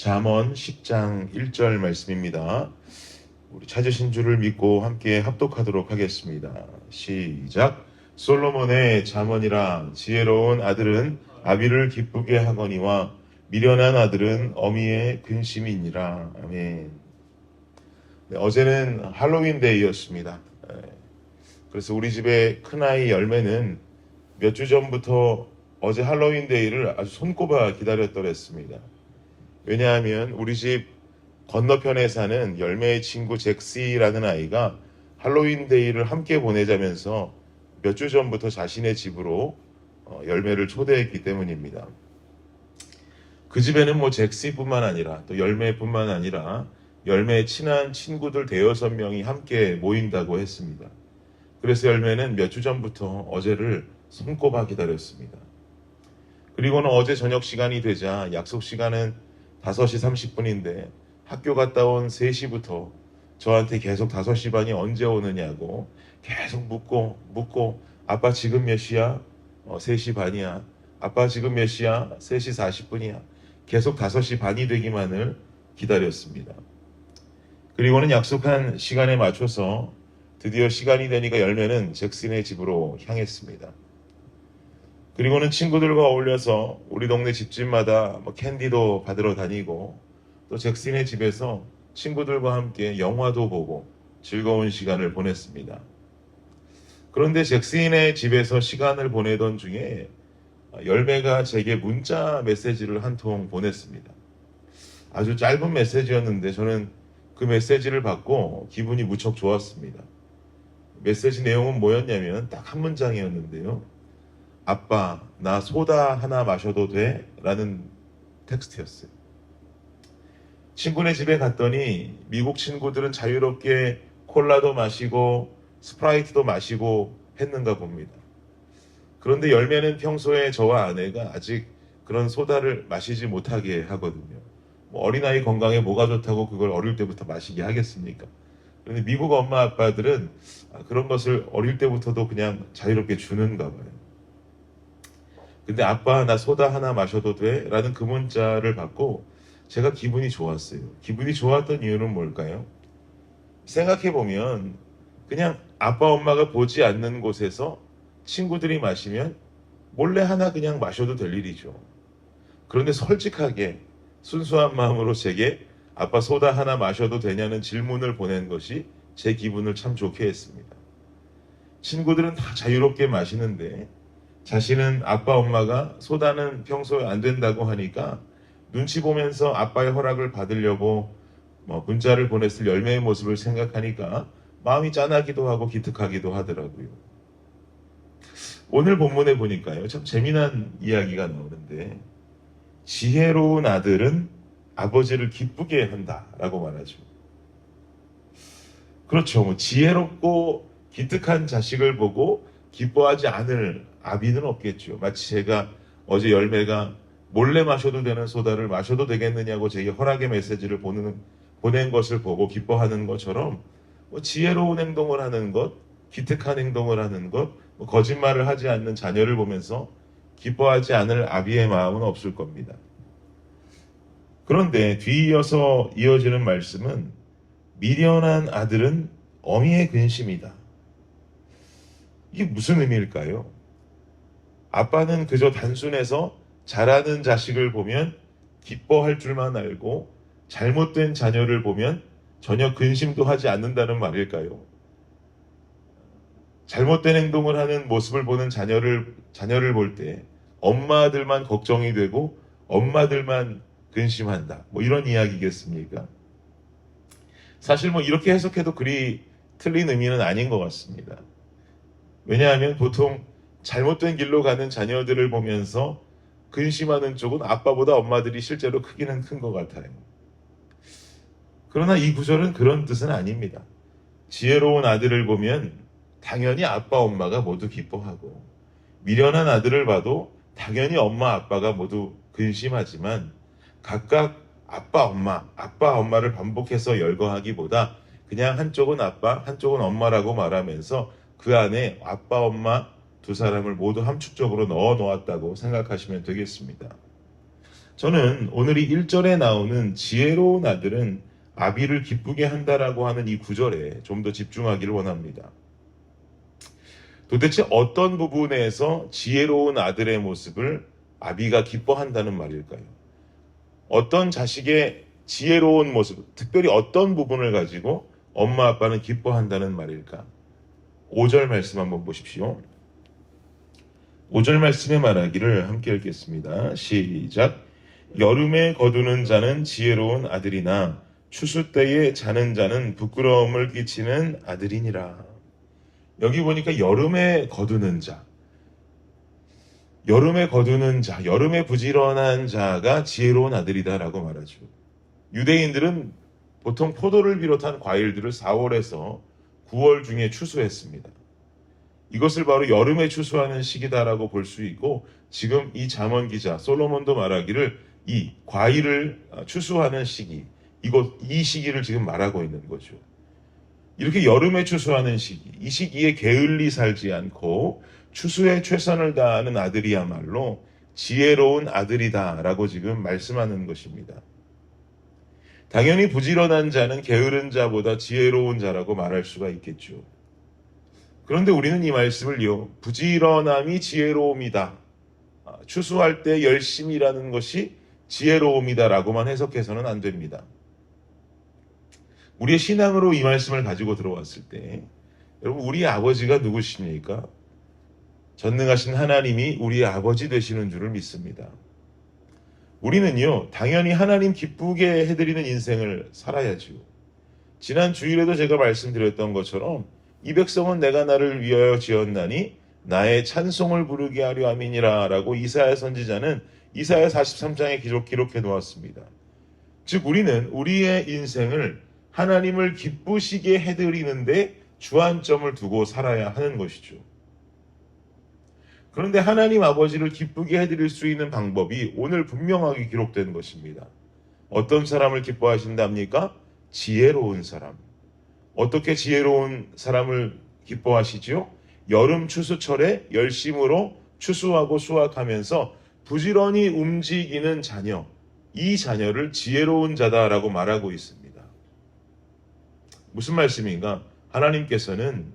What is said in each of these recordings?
잠언 10장 1절 말씀입니다. 우리 찾으신 줄을 믿고 함께 합독하도록 하겠습니다. 시작. 솔로몬의 잠언이라. 지혜로운 아들은 아비를 기쁘게 하거니와 미련한 아들은 어미의 근심이니라. 아멘. 네, 어제는 할로윈 데이였습니다. 그래서 우리 집의 큰아이 열매는 몇 주 전부터 어제 할로윈 데이를 아주 손꼽아 기다렸더랬습니다. 왜냐하면 우리 집 건너편에 사는 열매의 친구 잭시라는 아이가 할로윈 데이를 함께 보내자면서 몇 주 전부터 자신의 집으로 열매를 초대했기 때문입니다. 그 집에는 잭시뿐만 아니라 또 열매뿐만 아니라 열매의 친한 친구들 대여섯 명이 함께 모인다고 했습니다. 그래서 열매는 몇 주 전부터 어제를 손꼽아 기다렸습니다. 그리고는 어제 저녁 시간이 되자 약속 시간은 5시 30분인데 학교 갔다 온 3시부터 저한테 계속 5시 반이 언제 오느냐고 계속 묻고 아빠 지금 몇 시야? 3시 반이야. 아빠 지금 몇 시야? 3시 40분이야. 계속 5시 반이 되기만을 기다렸습니다. 그리고는 약속한 시간에 맞춰서 드디어 시간이 되니까 열매는 잭슨의 집으로 향했습니다. 그리고는 친구들과 어울려서 우리 동네 집집마다 캔디도 받으러 다니고 또 잭슨의 집에서 친구들과 함께 영화도 보고 즐거운 시간을 보냈습니다. 그런데 잭슨의 집에서 시간을 보내던 중에 열매가 제게 문자 메시지를 한 통 보냈습니다. 아주 짧은 메시지였는데 저는 그 메시지를 받고 기분이 무척 좋았습니다. 메시지 내용은 뭐였냐면 딱 한 문장이었는데요. 아빠, 나 소다 하나 마셔도 돼? 라는 텍스트였어요. 친구네 집에 갔더니 미국 친구들은 자유롭게 콜라도 마시고 스프라이트도 마시고 했는가 봅니다. 그런데 열매는 평소에 저와 아내가 아직 그런 소다를 마시지 못하게 하거든요. 어린아이 건강에 뭐가 좋다고 그걸 어릴 때부터 마시게 하겠습니까? 그런데 미국 엄마 아빠들은 그런 것을 어릴 때부터도 그냥 자유롭게 주는가 봐요. 근데 아빠 나 소다 하나 마셔도 돼? 라는 그 문자를 받고 제가 기분이 좋았어요. 기분이 좋았던 이유는 뭘까요? 생각해보면 그냥 아빠 엄마가 보지 않는 곳에서 친구들이 마시면 몰래 하나 그냥 마셔도 될 일이죠. 그런데 솔직하게 순수한 마음으로 제게 아빠 소다 하나 마셔도 되냐는 질문을 보낸 것이 제 기분을 참 좋게 했습니다. 친구들은 다 자유롭게 마시는데 자신은 아빠 엄마가 소다는 평소에 안 된다고 하니까 눈치 보면서 아빠의 허락을 받으려고 문자를 보냈을 열매의 모습을 생각하니까 마음이 짠하기도 하고 기특하기도 하더라고요. 오늘 본문에 보니까요, 참 재미난 이야기가 나오는데 지혜로운 아들은 아버지를 기쁘게 한다라고 말하죠. 그렇죠. 지혜롭고 기특한 자식을 보고 기뻐하지 않을 아비는 없겠죠. 마치 제가 어제 열매가 몰래 마셔도 되는 소다를 마셔도 되겠느냐고 제게 허락의 메시지를 보낸 것을 보고 기뻐하는 것처럼 지혜로운 행동을 하는 것, 기특한 행동을 하는 것, 거짓말을 하지 않는 자녀를 보면서 기뻐하지 않을 아비의 마음은 없을 겁니다. 그런데 뒤이어서 이어지는 말씀은 미련한 아들은 어미의 근심이다. 이게 무슨 의미일까요? 아빠는 그저 단순해서 잘하는 자식을 보면 기뻐할 줄만 알고 잘못된 자녀를 보면 전혀 근심도 하지 않는다는 말일까요? 잘못된 행동을 하는 모습을 보는 자녀를 볼 때 엄마들만 걱정이 되고 엄마들만 근심한다. 이런 이야기겠습니까? 사실 이렇게 해석해도 그리 틀린 의미는 아닌 것 같습니다. 왜냐하면 보통 잘못된 길로 가는 자녀들을 보면서 근심하는 쪽은 아빠보다 엄마들이 실제로 크기는 큰 것 같아요. 그러나 이 구절은 그런 뜻은 아닙니다. 지혜로운 아들을 보면 당연히 아빠 엄마가 모두 기뻐하고 미련한 아들을 봐도 당연히 엄마 아빠가 모두 근심하지만 각각 아빠 엄마를 반복해서 열거하기보다 그냥 한쪽은 아빠 한쪽은 엄마라고 말하면서 그 안에 아빠 엄마 두 사람을 모두 함축적으로 넣어 놓았다고 생각하시면 되겠습니다. 저는 오늘 이 1절에 나오는 지혜로운 아들은 아비를 기쁘게 한다라고 하는 이 구절에 좀 더 집중하기를 원합니다. 도대체 어떤 부분에서 지혜로운 아들의 모습을 아비가 기뻐한다는 말일까요? 어떤 자식의 지혜로운 모습, 특별히 어떤 부분을 가지고 엄마 아빠는 기뻐한다는 말일까? 5절 말씀 한번 보십시오. 5절 말씀에 말하기를 함께 읽겠습니다. 시작. 여름에 거두는 자는 지혜로운 아들이나 추수 때에 자는 자는 부끄러움을 끼치는 아들이니라. 여기 보니까 여름에 거두는 자, 여름에 부지런한 자가 지혜로운 아들이다라고 말하죠. 유대인들은 보통 포도를 비롯한 과일들을 4월에서 9월 중에 추수했습니다. 이것을 바로 여름에 추수하는 시기다라고 볼 수 있고, 지금 이 잠언 기자 솔로몬도 말하기를 이 과일을 추수하는 시기, 이 시기를 지금 말하고 있는 거죠. 이렇게 여름에 추수하는 시기, 이 시기에 게을리 살지 않고 추수에 최선을 다하는 아들이야말로 지혜로운 아들이다라고 지금 말씀하는 것입니다. 당연히 부지런한 자는 게으른 자보다 지혜로운 자라고 말할 수가 있겠죠. 그런데 우리는 이 말씀을요, 부지런함이 지혜로움이다, 추수할 때 열심히 일하는 것이 지혜로움이다라고만 해석해서는 안 됩니다. 우리의 신앙으로 이 말씀을 가지고 들어왔을 때, 여러분, 우리 아버지가 누구십니까? 전능하신 하나님이 우리의 아버지 되시는 줄을 믿습니다. 우리는요, 당연히 하나님 기쁘게 해드리는 인생을 살아야죠. 지난 주일에도 제가 말씀드렸던 것처럼 이 백성은 내가 나를 위하여 지었나니 나의 찬송을 부르게 하려 함이니라 라고 이사야 선지자는 이사야 43장에 기록해 놓았습니다. 즉 우리는 우리의 인생을 하나님을 기쁘시게 해드리는데 주안점을 두고 살아야 하는 것이죠. 그런데 하나님 아버지를 기쁘게 해드릴 수 있는 방법이 오늘 분명하게 기록된 것입니다. 어떤 사람을 기뻐하신답니까? 지혜로운 사람. 어떻게 지혜로운 사람을 기뻐하시죠? 여름 추수철에 열심으로 추수하고 수확하면서 부지런히 움직이는 자녀, 이 자녀를 지혜로운 자다라고 말하고 있습니다. 무슨 말씀인가? 하나님께서는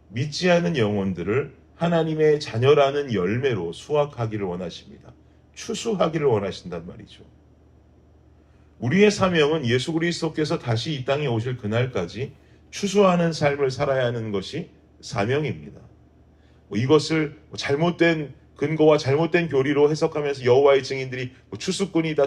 믿지 않는 영혼들을 하나님의 자녀라는 열매로 수확하기를 원하십니다. 추수하기를 원하신단 말이죠. 우리의 사명은 예수 그리스도께서 다시 이 땅에 오실 그날까지 추수하는 삶을 살아야 하는 것이 사명입니다. 이것을 잘못된 근거와 잘못된 교리로 해석하면서 여호와의 증인들이 추수꾼이다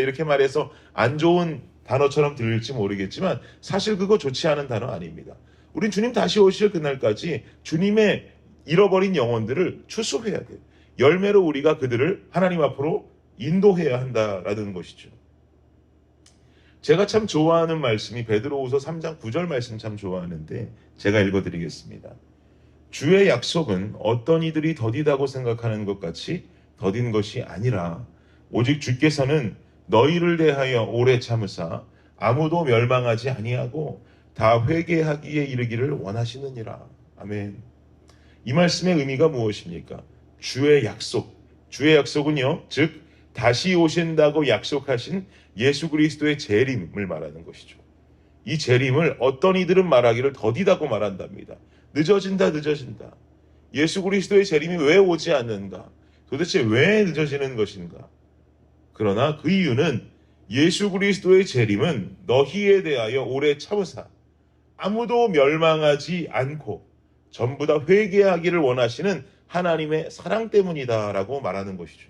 이렇게 말해서 안 좋은 단어처럼 들릴지 모르겠지만 사실 그거 좋지 않은 단어 아닙니다. 우린 주님 다시 오실 그날까지 주님의 잃어버린 영혼들을 추수해야 돼요. 열매로 우리가 그들을 하나님 앞으로 인도해야 한다라는 것이죠. 제가 참 좋아하는 말씀이 베드로후서 3장 9절 말씀 참 좋아하는데 제가 읽어드리겠습니다. 주의 약속은 어떤 이들이 더디다고 생각하는 것 같이 더딘 것이 아니라 오직 주께서는 너희를 대하여 오래 참으사 아무도 멸망하지 아니하고 다 회개하기에 이르기를 원하시느니라. 아멘. 이 말씀의 의미가 무엇입니까? 주의 약속. 주의 약속은요, 즉 다시 오신다고 약속하신 예수 그리스도의 재림을 말하는 것이죠. 이 재림을 어떤 이들은 말하기를 더디다고 말한답니다. 늦어진다. 예수 그리스도의 재림이 왜 오지 않는가? 도대체 왜 늦어지는 것인가? 그러나 그 이유는 예수 그리스도의 재림은 너희에 대하여 오래 참으사 아무도 멸망하지 않고 전부 다 회개하기를 원하시는 하나님의 사랑 때문이다라고 말하는 것이죠.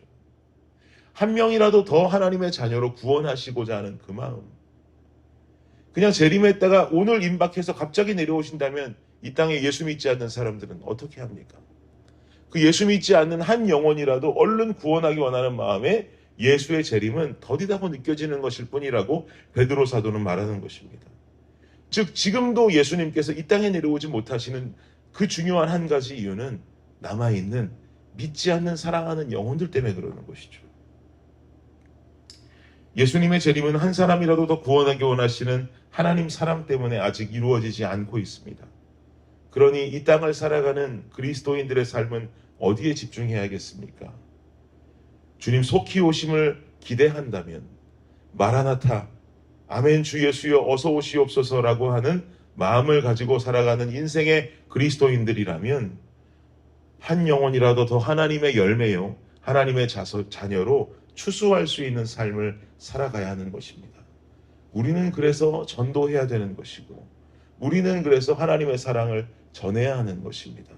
한 명이라도 더 하나님의 자녀로 구원하시고자 하는 그 마음. 그냥 재림했다가 오늘 임박해서 갑자기 내려오신다면 이 땅에 예수 믿지 않는 사람들은 어떻게 합니까? 그 예수 믿지 않는 한 영혼이라도 얼른 구원하기 원하는 마음에 예수의 재림은 더디다고 느껴지는 것일 뿐이라고 베드로 사도는 말하는 것입니다. 즉 지금도 예수님께서 이 땅에 내려오지 못하시는 그 중요한 한 가지 이유는 남아있는 믿지 않는 사랑하는 영혼들 때문에 그러는 것이죠. 예수님의 재림은 한 사람이라도 더 구원하기 원하시는 하나님 사랑 때문에 아직 이루어지지 않고 있습니다. 그러니 이 땅을 살아가는 그리스도인들의 삶은 어디에 집중해야겠습니까? 주님 속히 오심을 기대한다면, 마라나타, 아멘 주 예수여 어서 오시옵소서라고 하는 마음을 가지고 살아가는 인생의 그리스도인들이라면 한 영혼이라도 더 하나님의 열매요, 하나님의 자녀로 추수할 수 있는 삶을 살아가야 하는 것입니다. 우리는 그래서 전도해야 되는 것이고, 우리는 그래서 하나님의 사랑을 전해야 하는 것입니다.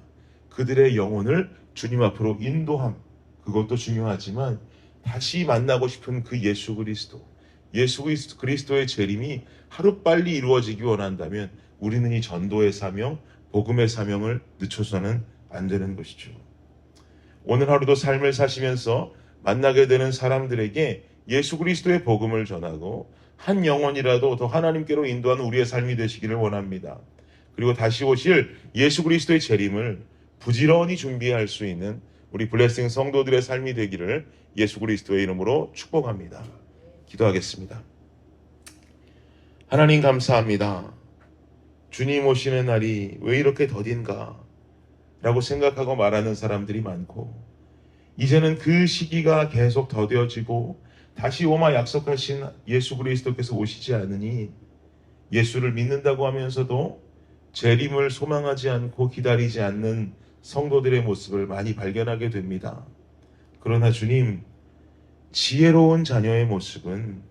그들의 영혼을 주님 앞으로 인도함, 그것도 중요하지만 다시 만나고 싶은 그 예수 그리스도의 재림이 하루빨리 이루어지기 원한다면 우리는 이 전도의 사명, 복음의 사명을 늦춰서는 안 되는 것이죠. 오늘 하루도 삶을 사시면서 만나게 되는 사람들에게 예수 그리스도의 복음을 전하고 한 영혼이라도 더 하나님께로 인도하는 우리의 삶이 되시기를 원합니다. 그리고 다시 오실 예수 그리스도의 재림을 부지런히 준비할 수 있는 우리 블레싱 성도들의 삶이 되기를 예수 그리스도의 이름으로 축복합니다. 기도하겠습니다. 하나님 감사합니다. 주님 오시는 날이 왜 이렇게 더딘가 라고 생각하고 말하는 사람들이 많고, 이제는 그 시기가 계속 더뎌지고 다시 오마 약속하신 예수 그리스도께서 오시지 않으니 예수를 믿는다고 하면서도 재림을 소망하지 않고 기다리지 않는 성도들의 모습을 많이 발견하게 됩니다. 그러나 주님, 지혜로운 자녀의 모습은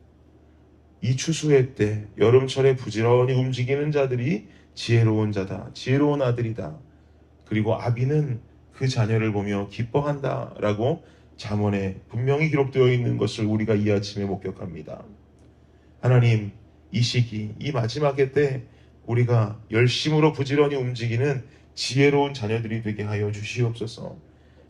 이 추수의 때 여름철에 부지런히 움직이는 자들이 지혜로운 자다, 지혜로운 아들이다. 그리고 아비는 그 자녀를 보며 기뻐한다 라고 잠언에 분명히 기록되어 있는 것을 우리가 이 아침에 목격합니다. 하나님, 이 시기, 이 마지막의 때 우리가 열심으로 부지런히 움직이는 지혜로운 자녀들이 되게 하여 주시옵소서.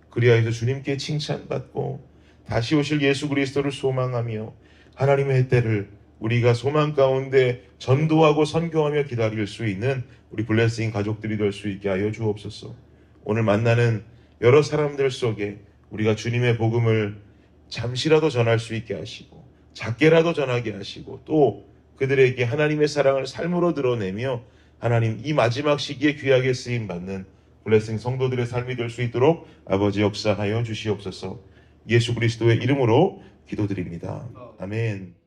그리하여서 주님께 칭찬받고 다시 오실 예수 그리스도를 소망하며 하나님의 때를 우리가 소망 가운데 전도하고 선교하며 기다릴 수 있는 우리 블레싱 가족들이 될 수 있게 하여 주옵소서. 오늘 만나는 여러 사람들 속에 우리가 주님의 복음을 잠시라도 전할 수 있게 하시고 작게라도 전하게 하시고 또 그들에게 하나님의 사랑을 삶으로 드러내며 하나님 이 마지막 시기에 귀하게 쓰임받는 블레싱 성도들의 삶이 될 수 있도록 아버지 역사하여 주시옵소서. 예수 그리스도의 이름으로 기도드립니다. 아멘.